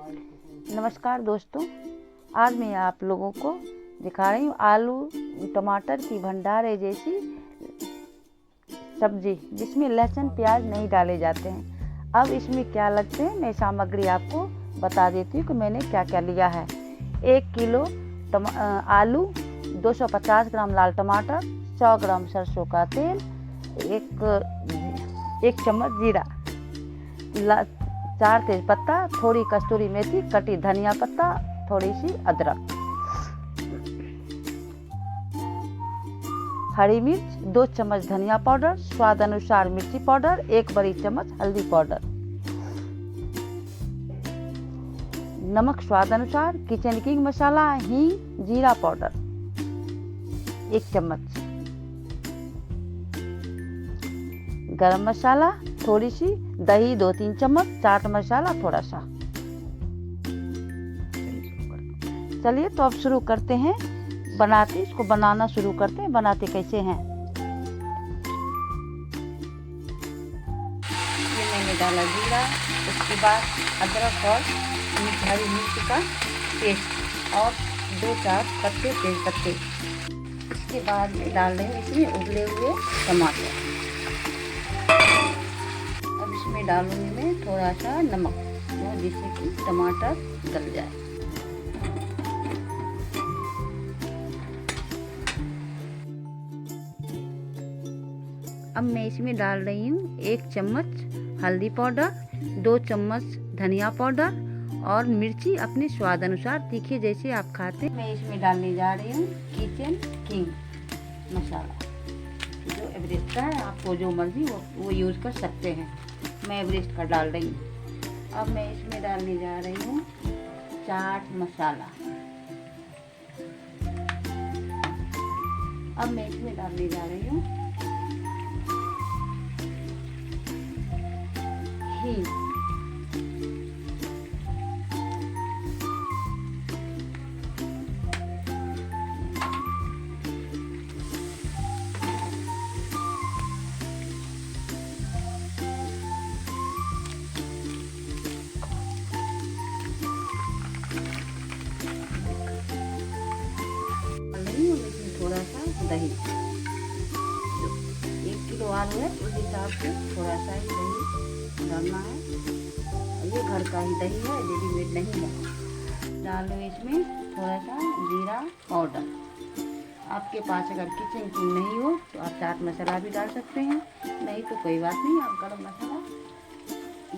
नमस्कार दोस्तों, आज मैं आप लोगों को दिखा रही हूँ आलू टमाटर की भंडारे जैसी सब्जी, जिसमें लहसुन प्याज नहीं डाले जाते हैं। अब इसमें क्या लगते हैं, मैं सामग्री आपको बता देती हूँ कि मैंने क्या क्या लिया है। 1 किलो आलू, 250 ग्राम लाल टमाटर, 100 ग्राम सरसों का तेल, एक चम्मच जीरा, 4 तेज़पत्ता, थोड़ी कस्तूरी मेथी, कटी धनिया पत्ता, थोड़ी सी अदरक, हरी मिर्च, 2 चम्मच धनिया पाउडर, स्वाद अनुसार मिर्ची पाउडर, 1 बड़ी चम्मच हल्दी पाउडर, नमक स्वाद अनुसार, किचन किंग मसाला, हींग, जीरा पाउडर 1 चम्मच, गरम मसाला थोड़ी सी, दही 2-3 चम्मच, चाट मसाला थोड़ा सा। चलिए तो अब शुरू करते हैं, इसको बनाना शुरू करते हैं। बनाते कैसे हैं, ये मैंने डाला जीरा, उसके बाद अदरक और हरी मिर्च का पेस्ट और 2-4 पत्ते तेज पत्ते। इसके बाद मैं डाल रही हूँ इसमें उबले हुए टमाटर। अब इसमें डालूंगी मैं थोड़ा सा नमक, जिससे कि टमाटर गल जाए। अब मैं इसमें डाल रही हूँ 1 चम्मच हल्दी पाउडर, 2 चम्मच धनिया पाउडर और मिर्ची अपने स्वाद अनुसार, तीखे जैसे आप खाते हैं। मैं इसमें डालने जा रही हूँ किचन किंग मसाला, जो एवरेस्ट का है। आपको जो मर्जी वो यूज़ कर सकते हैं। मैं एवरेस्ट का डाल रही हूँ। अब मैं इसमें डालने जा रही हूँ चाट मसाला। अब मैं इसमें डालने जा रही हूँ हींग, थोड़ा सा दही, 1 किलो आलू है उस हिसाब से थोड़ा सा ही दही डालना है। ये घर का ही दही है, रेडीमेड नहीं है। डाल लो इसमें थोड़ा सा जीरा पाउडर। आपके पास अगर किचन किंग नहीं हो तो आप चाट मसाला भी डाल सकते हैं, नहीं तो कोई बात नहीं, आप गरम मसाला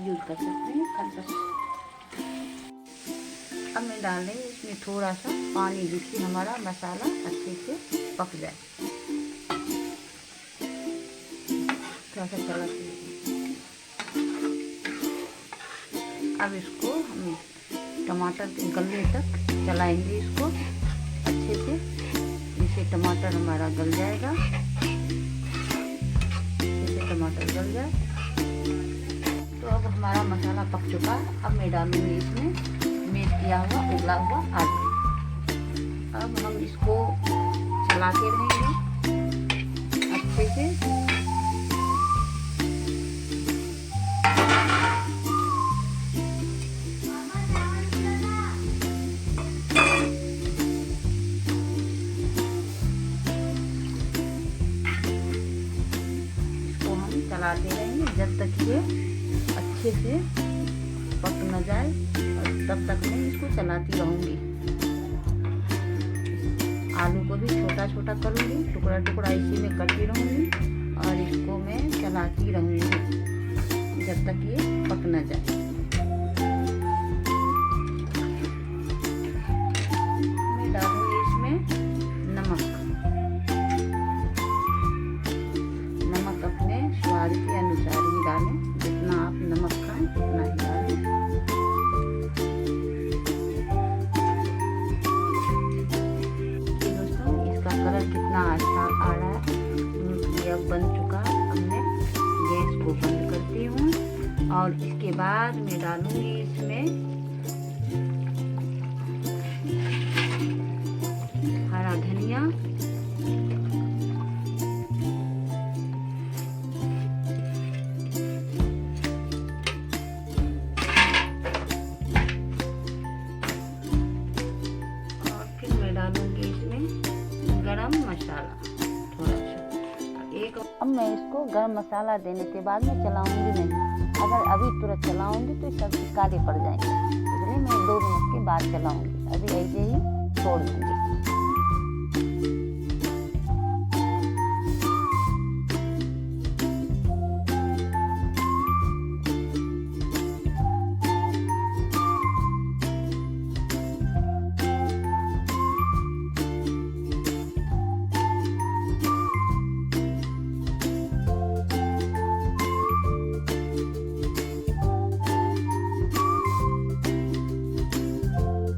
यूज़ कर सकते हैं खसखस। अब मैं डाल रही हूँ इसमें थोड़ा सा पानी, जिससे हमारा मसाला अच्छे से पक जाए। थोड़ा सा चला, अब इसको हम टमाटर के गलने तक चलाएंगे इसको अच्छे से, जिससे टमाटर हमारा गल जाएगा। जैसे टमाटर गल जाए तो अब हमारा मसाला पक चुका है। अब मैं डालूंगी इसमें मैश किया हुआ उबला हुआ आलू। अब हम इसको चलाते रहेंगे अच्छे से। इसको हम चलाते रहेंगे जब तक ये अच्छे से पक न जाए, और तब तक मैं इसको चलाती रहूँगी। आलू को भी छोटा छोटा करूँगी, टुकड़ा टुकड़ा इसी में करती रहूँगी और इसको मैं चलाती रहूँगी जब तक ये पक न जाए। मैं डालूँगी इसमें नमक अपने स्वाद के अनुसार ही डालें, जितना आप नमक खाएं उतना ही डालें। दोस्तों, इसका कलर कितना अच्छा आ रहा है, ये अब बन चुका है। अब मैं गैस को बंद करती हूँ और इसके बाद मैं डालूंगी इसमें हरा धनिया, अब मैं इसको गरम मसाला देने के बाद में चलाऊंगी नहीं। अगर अभी तुरंत चलाऊंगी तो सब्जी काले पड़ जाएंगे, इसलिए मैं 2 मिनट के बाद चलाऊंगी। अभी ऐसे ही छोड़ दूँगी।